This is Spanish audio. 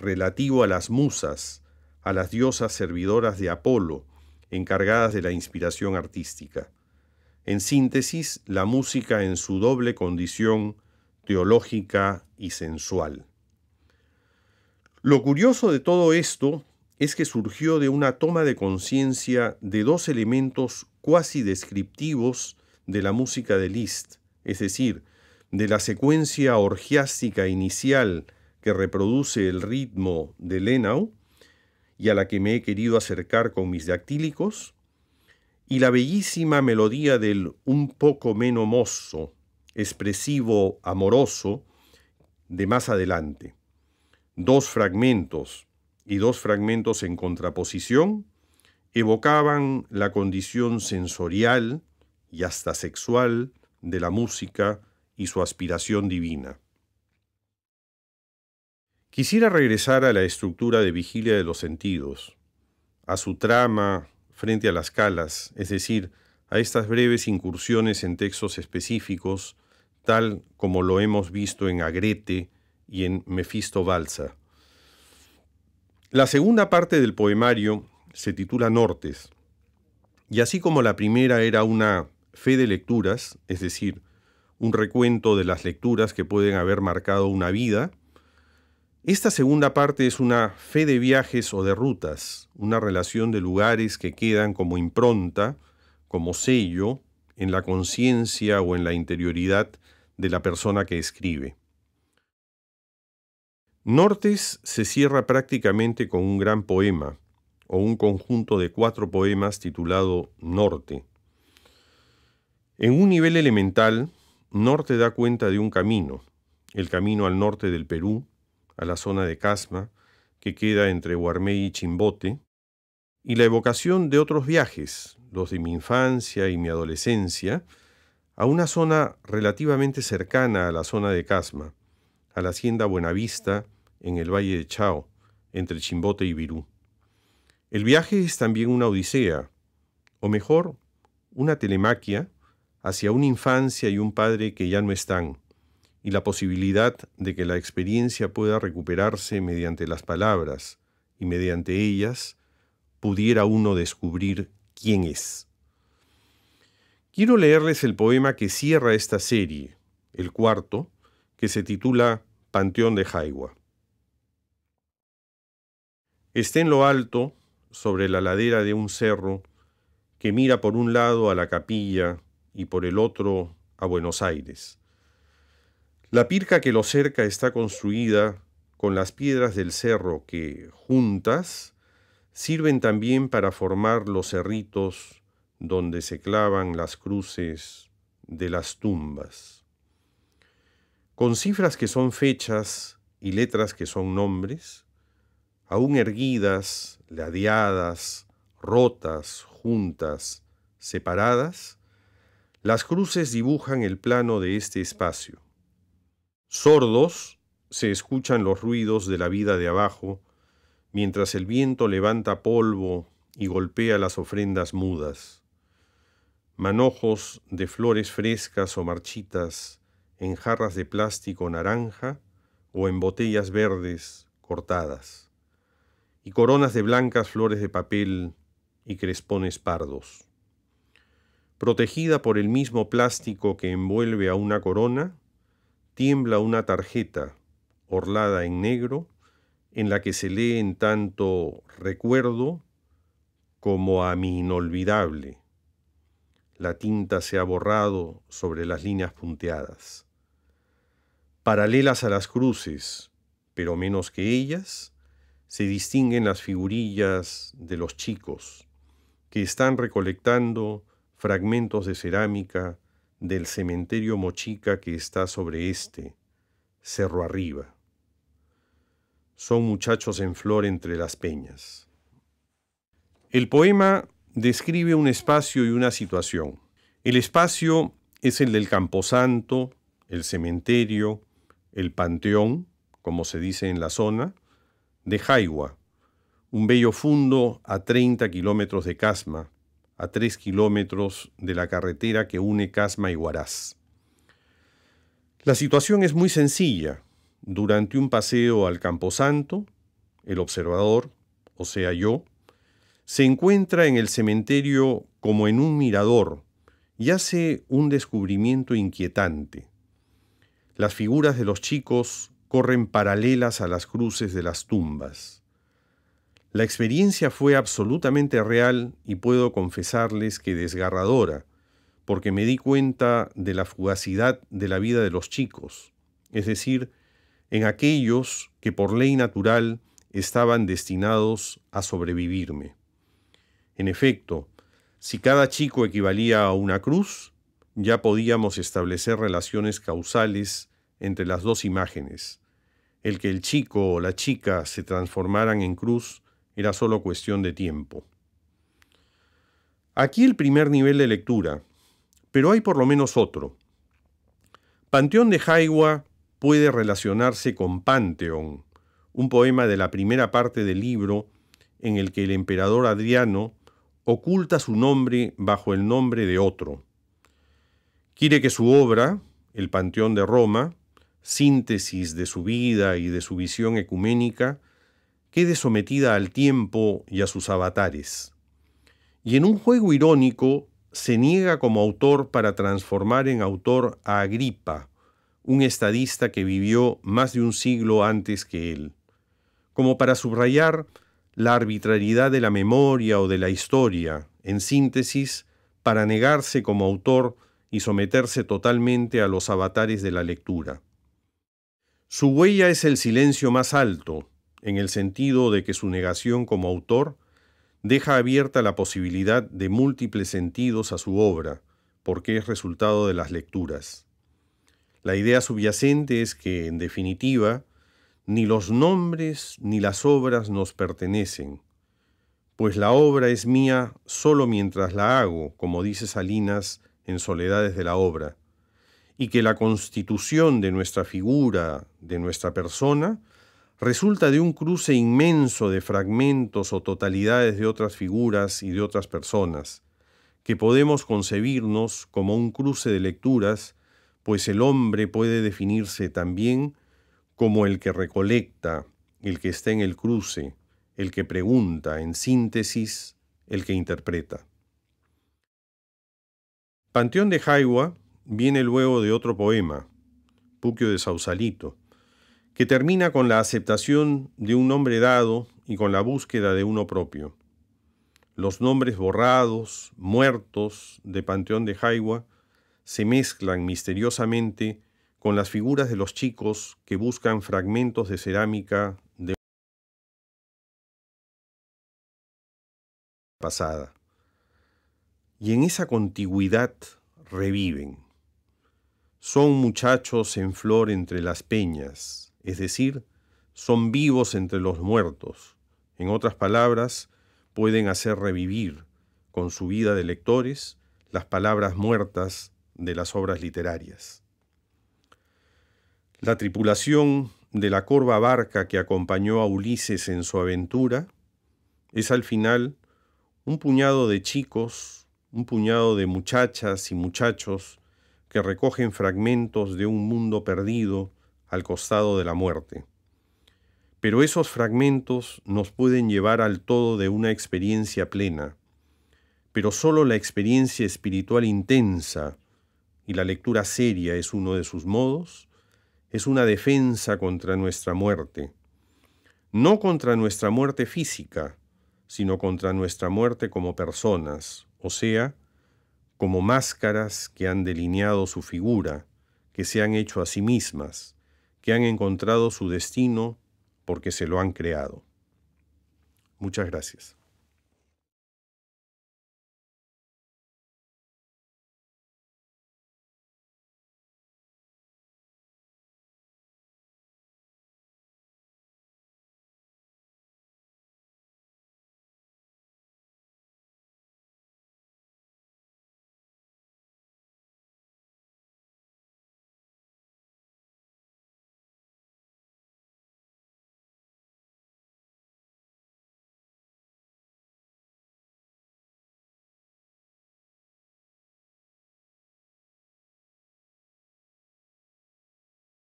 relativo a las musas, a las diosas servidoras de Apolo, encargadas de la inspiración artística. En síntesis, la música en su doble condición teológica y sensual. Lo curioso de todo esto es que surgió de una toma de conciencia de dos elementos cuasi descriptivos de la música de Liszt, es decir, de la secuencia orgiástica inicial que reproduce el ritmo de Lenau y a la que me he querido acercar con mis dactílicos, y la bellísima melodía del un poco meno mosso, expresivo amoroso, de más adelante. Dos fragmentos en contraposición evocaban la condición sensorial y hasta sexual de la música y su aspiración divina. Quisiera regresar a la estructura de Vigilia de los Sentidos, a su trama frente a las calas, es decir, a estas breves incursiones en textos específicos, tal como lo hemos visto en Agrete y en Mefisto Balsa. La segunda parte del poemario se titula Nortes, y así como la primera era una fe de lecturas, es decir, un recuento de las lecturas que pueden haber marcado una vida, esta segunda parte es una fe de viajes o de rutas, una relación de lugares que quedan como impronta, como sello, en la conciencia o en la interioridad de la persona que escribe. Nortes se cierra prácticamente con un gran poema, o un conjunto de 4 poemas titulado Norte. En un nivel elemental, Norte da cuenta de un camino, el camino al norte del Perú, a la zona de Casma, que queda entre Huarmey y Chimbote, y la evocación de otros viajes, los de mi infancia y mi adolescencia, a una zona relativamente cercana a la zona de Casma, a la hacienda Buenavista, en el Valle de Chao, entre Chimbote y Virú. El viaje es también una odisea, o mejor, una telemaquia hacia una infancia y un padre que ya no están, y la posibilidad de que la experiencia pueda recuperarse mediante las palabras, y mediante ellas pudiera uno descubrir quién es. Quiero leerles el poema que cierra esta serie, el cuarto, que se titula Panteón de Jaigua. Está en lo alto, sobre la ladera de un cerro, que mira por un lado a la capilla y por el otro a Buenos Aires. La pirca que lo cerca está construida con las piedras del cerro que, juntas, sirven también para formar los cerritos donde se clavan las cruces de las tumbas. Con cifras que son fechas y letras que son nombres, aún erguidas, ladeadas, rotas, juntas, separadas, las cruces dibujan el plano de este espacio. Sordos se escuchan los ruidos de la vida de abajo, mientras el viento levanta polvo y golpea las ofrendas mudas. Manojos de flores frescas o marchitas en jarras de plástico naranja o en botellas verdes cortadas, y coronas de blancas flores de papel y crespones pardos. Protegida por el mismo plástico que envuelve a una corona, tiembla una tarjeta, orlada en negro, en la que se lee en tanto recuerdo como a mi inolvidable. La tinta se ha borrado sobre las líneas punteadas. Paralelas a las cruces, pero menos que ellas, se distinguen las figurillas de los chicos, que están recolectando fragmentos de cerámica del cementerio Mochica que está sobre este, cerro arriba. Son muchachos en flor entre las peñas. El poema describe un espacio y una situación. El espacio es el del camposanto, el cementerio, el panteón, como se dice en la zona, de Jaigua, un bello fundo a 30 kilómetros de Casma, a 3 kilómetros de la carretera que une Casma y Huaraz. La situación es muy sencilla. Durante un paseo al Camposanto, el observador, o sea yo, se encuentra en el cementerio como en un mirador y hace un descubrimiento inquietante. Las figuras de los chicos corren paralelas a las cruces de las tumbas. La experiencia fue absolutamente real y puedo confesarles que desgarradora, porque me di cuenta de la fugacidad de la vida de los chicos, es decir, en aquellos que por ley natural estaban destinados a sobrevivirme. En efecto, si cada chico equivalía a una cruz, ya podíamos establecer relaciones causales entre las dos imágenes. El que el chico o la chica se transformaran en cruz era solo cuestión de tiempo. Aquí el primer nivel de lectura, pero hay por lo menos otro. Panteón de Jaigua puede relacionarse con Pantheon, un poema de la primera parte del libro en el que el emperador Adriano oculta su nombre bajo el nombre de otro. Quiere que su obra, El Panteón de Roma, síntesis de su vida y de su visión ecuménica, quede sometida al tiempo y a sus avatares. Y en un juego irónico se niega como autor para transformar en autor a Agripa, un estadista que vivió más de un siglo antes que él, como para subrayar la arbitrariedad de la memoria o de la historia, en síntesis, para negarse como autor y someterse totalmente a los avatares de la lectura. Su huella es el silencio más alto, en el sentido de que su negación como autor deja abierta la posibilidad de múltiples sentidos a su obra, porque es resultado de las lecturas. La idea subyacente es que, en definitiva, ni los nombres ni las obras nos pertenecen, pues la obra es mía solo mientras la hago, como dice Salinas en Soledades de la Obra, y que la constitución de nuestra figura, de nuestra persona, resulta de un cruce inmenso de fragmentos o totalidades de otras figuras y de otras personas, que podemos concebirnos como un cruce de lecturas, pues el hombre puede definirse también como el que recolecta, el que está en el cruce, el que pregunta, en síntesis, el que interpreta. Panteón de Jaigua viene luego de otro poema, Puquio de Sausalito, que termina con la aceptación de un nombre dado y con la búsqueda de uno propio. Los nombres borrados, muertos de Panteón de Jaigua se mezclan misteriosamente con las figuras de los chicos que buscan fragmentos de cerámica de pasada. Y en esa contigüidad reviven. Son muchachos en flor entre las peñas, es decir, son vivos entre los muertos. En otras palabras, pueden hacer revivir, con su vida de lectores, las palabras muertas de las obras literarias. La tripulación de la corva barca que acompañó a Ulises en su aventura es al final un puñado de chicos, un puñado de muchachas y muchachos que recogen fragmentos de un mundo perdido al costado de la muerte. Pero esos fragmentos nos pueden llevar al todo de una experiencia plena, pero solo la experiencia espiritual intensa, y la lectura seria es uno de sus modos, es una defensa contra nuestra muerte. No contra nuestra muerte física, sino contra nuestra muerte como personas, o sea, como máscaras que han delineado su figura, que se han hecho a sí mismas, que han encontrado su destino porque se lo han creado. Muchas gracias.